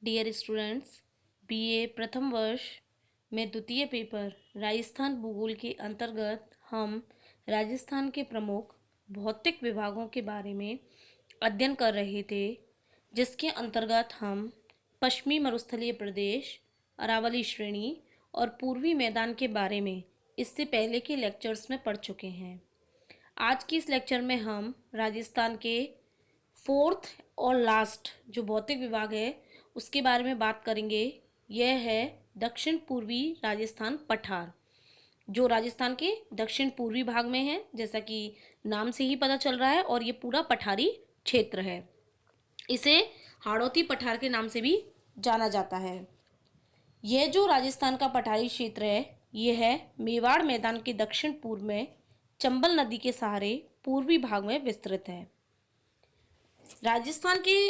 Dear students, BA प्रथम वर्ष में द्वितीय पेपर राजस्थान भूगोल के अंतर्गत हम राजस्थान के प्रमुख भौतिक विभागों के बारे में अध्ययन कर रहे थे, जिसके अंतर्गत हम पश्चिमी मरुस्थलीय प्रदेश, अरावली श्रेणी और पूर्वी मैदान के बारे में इससे पहले के लेक्चर्स में पढ़ चुके हैं। आज की इस लेक्चर में हम राजस्थान के फोर्थ और लास्ट जो भौतिक विभाग है उसके बारे में बात करेंगे। यह है दक्षिण पूर्वी राजस्थान पठार, जो राजस्थान के दक्षिण पूर्वी भाग में है, जैसा कि नाम से ही पता चल रहा है। और ये पूरा पठारी क्षेत्र है। इसे हाड़ौती पठार के नाम से भी जाना जाता है। यह जो राजस्थान का पठारी क्षेत्र है, यह है मेवाड़ मैदान के दक्षिण पूर्व में चंबल नदी के सहारे पूर्वी भाग में विस्तृत है। राजस्थान के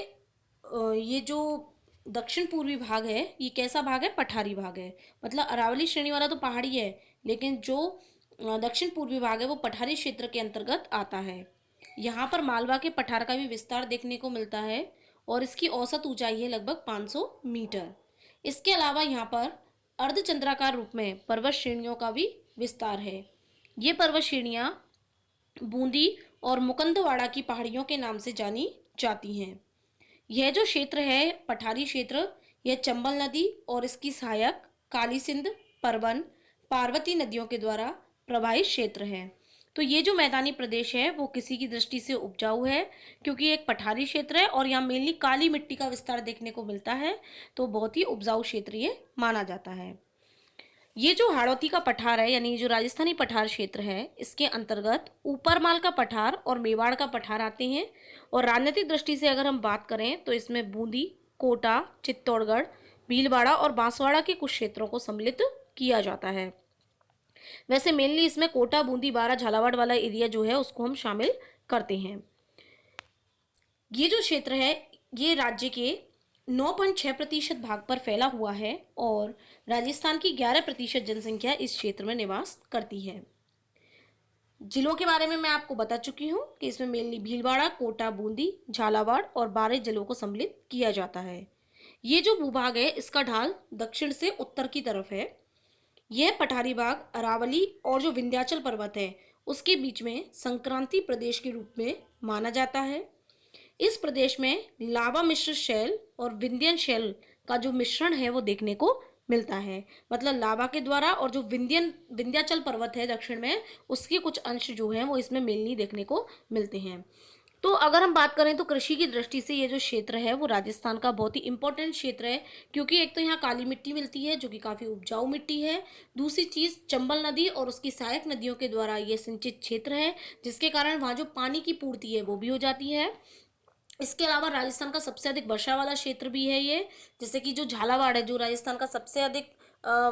ये जो दक्षिण पूर्वी भाग है, ये कैसा भाग है? पठारी भाग है। मतलब अरावली श्रेणी वाला तो पहाड़ी है, लेकिन जो दक्षिण पूर्वी भाग है वो पठारी क्षेत्र के अंतर्गत आता है। यहाँ पर मालवा के पठार का भी विस्तार देखने को मिलता है और इसकी औसत ऊंचाई है लगभग 500 मीटर। इसके अलावा यहाँ पर अर्धचंद्राकार रूप में पर्वत श्रेणियों का भी विस्तार है। ये पर्वत श्रेणियाँ बूंदी और मुकंदवाड़ा की पहाड़ियों के नाम से जानी जाती हैं। यह जो क्षेत्र है पठारी क्षेत्र, यह चंबल नदी और इसकी सहायक काली सिंध, परवन, पार्वती नदियों के द्वारा प्रभावित क्षेत्र है। तो ये जो मैदानी प्रदेश है वो किसी की दृष्टि से उपजाऊ है, क्योंकि एक पठारी क्षेत्र है और यहाँ मेनली काली मिट्टी का विस्तार देखने को मिलता है, तो बहुत ही उपजाऊ क्षेत्र ये माना जाता है। ये जो हाड़ौती का पठार है, यानी जो राजस्थानी पठार क्षेत्र है, इसके अंतर्गत ऊपरमाल का पठार और मेवाड़ का पठार आते हैं। और राजनीतिक दृष्टि से अगर हम बात करें तो इसमें बूंदी, कोटा, चित्तौड़गढ़, भीलवाड़ा और बांसवाड़ा के कुछ क्षेत्रों को सम्मिलित किया जाता है। वैसे मेनली इसमें कोटा, बूंदी, बारा, झालावाड़ वाला एरिया जो है उसको हम शामिल करते हैं। ये जो क्षेत्र है ये राज्य के 9.6% भाग पर फैला हुआ है और राजस्थान की 11% जनसंख्या इस क्षेत्र में निवास करती है। जिलों के बारे में मैं आपको बता चुकी हूँ कि इसमें मेनली भीलवाड़ा, कोटा, बूंदी, झालावाड़ और 12 जिलों को सम्मिलित किया जाता है। ये जो भूभाग है इसका ढाल दक्षिण से उत्तर की तरफ है। यह पठारी भाग अरावली और जो विंध्याचल पर्वत है उसके बीच में संक्रांति प्रदेश के रूप में माना जाता है। इस प्रदेश में लावा मिश्र शैल और विंध्यन शैल का जो मिश्रण है वो देखने को मिलता है। मतलब लावा के द्वारा और जो विंध्याचल पर्वत है दक्षिण में, उसके कुछ अंश जो हैं वो इसमें मेनली देखने को मिलते हैं। तो अगर हम बात करें तो कृषि की दृष्टि से ये जो क्षेत्र है वो राजस्थान का बहुत ही इंपॉर्टेंट क्षेत्र है, क्योंकि एक तो यहाँ काली मिट्टी मिलती है जो कि काफ़ी उपजाऊ मिट्टी है। दूसरी चीज़, चंबल नदी और उसकी सहायक नदियों के द्वारा ये सिंचित क्षेत्र है, जिसके कारण वहाँ जो पानी की पूर्ति है वो भी हो जाती है। इसके अलावा राजस्थान का सबसे अधिक वर्षा वाला क्षेत्र भी है ये, जैसे कि जो झालावाड़ है जो राजस्थान का सबसे अधिक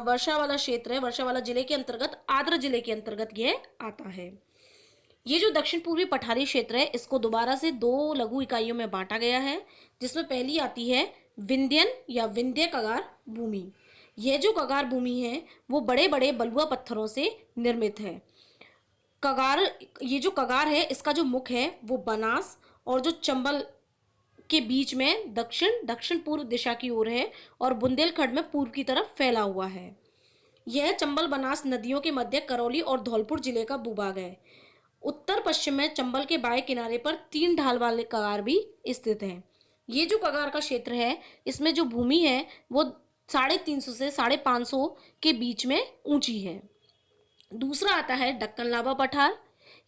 वर्षा वाला क्षेत्र है, वर्षा वाला जिले के अंतर्गत, आद्र जिले के अंतर्गत यह आता है। ये जो दक्षिण पूर्वी पठारी क्षेत्र है इसको दोबारा से 2 लघु इकाइयों में बांटा गया है, जिसमें पहली आती है विंध्यन या विंध्य कगार भूमि। यह जो कगार भूमि है वो बड़े बड़े बलुआ पत्थरों से निर्मित है। कगार, ये जो कगार है इसका जो मुख है वो बनास और जो चंबल के बीच में दक्षिण पूर्व दिशा की ओर है और बुंदेलखंड में पूर्व की तरफ फैला हुआ है। यह चंबल बनास नदियों के मध्य करौली और धौलपुर जिले का भूभाग है। उत्तर पश्चिम में चंबल के बाएं किनारे पर 3 ढाल वाले कगार भी स्थित हैं। ये जो कगार का क्षेत्र है इसमें जो भूमि है वो 350 से 550 के बीच में ऊंची है। दूसरा आता है दक्कन लावा पठार।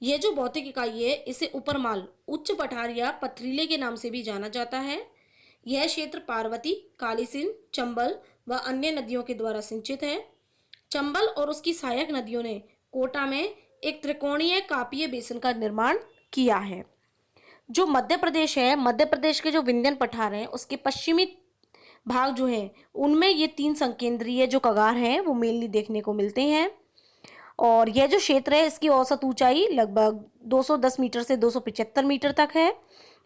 यह जो भौतिक इकाई है इसे उपरमाल, उच्च पठार या पथरीले के नाम से भी जाना जाता है। यह क्षेत्र पार्वती, काली सिंध, चंबल व अन्य नदियों के द्वारा सिंचित है। चंबल और उसकी सहायक नदियों ने कोटा में एक त्रिकोणीय कापीय बेसिन का निर्माण किया है। जो मध्य प्रदेश है, मध्य प्रदेश के जो विंध्यन पठार हैं उसके पश्चिमी भाग जो हैं उनमें ये 3 संकेंद्रीय जो कगार हैं वो मेनली देखने को मिलते हैं। और यह जो क्षेत्र है इसकी औसत ऊंचाई लगभग 210 मीटर से 275 मीटर तक है।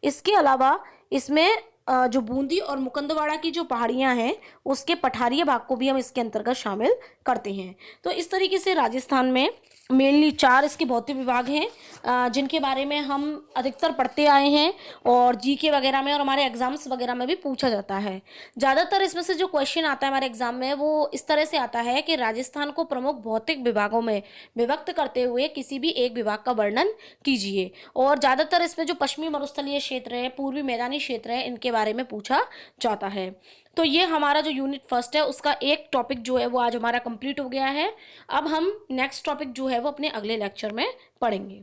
इसके अलावा इसमें जो बूंदी और मुकंदवाड़ा की जो पहाड़ियाँ हैं उसके पठारीय भाग को भी हम इसके अंतर्गत शामिल करते हैं। तो इस तरीके से राजस्थान में मेनली 4 इसके भौतिक विभाग हैं, जिनके बारे में हम अधिकतर पढ़ते आए हैं और जीके वगैरह में और हमारे एग्जाम्स वगैरह में भी पूछा जाता है। ज़्यादातर इसमें से जो क्वेश्चन आता है हमारे एग्जाम में वो इस तरह से आता है कि राजस्थान को प्रमुख भौतिक विभागों में विभक्त करते हुए किसी भी एक विभाग का वर्णन कीजिए। और ज़्यादातर इसमें जो पश्चिमी मरुस्थलीय क्षेत्र है, पूर्वी मैदानी क्षेत्र है, इनके बारे में पूछा जाता है। तो ये हमारा जो यूनिट फर्स्ट है उसका एक टॉपिक जो है वो आज हमारा कंप्लीट हो गया है। अब हम नेक्स्ट टॉपिक जो है वो अपने अगले लेक्चर में पढ़ेंगे।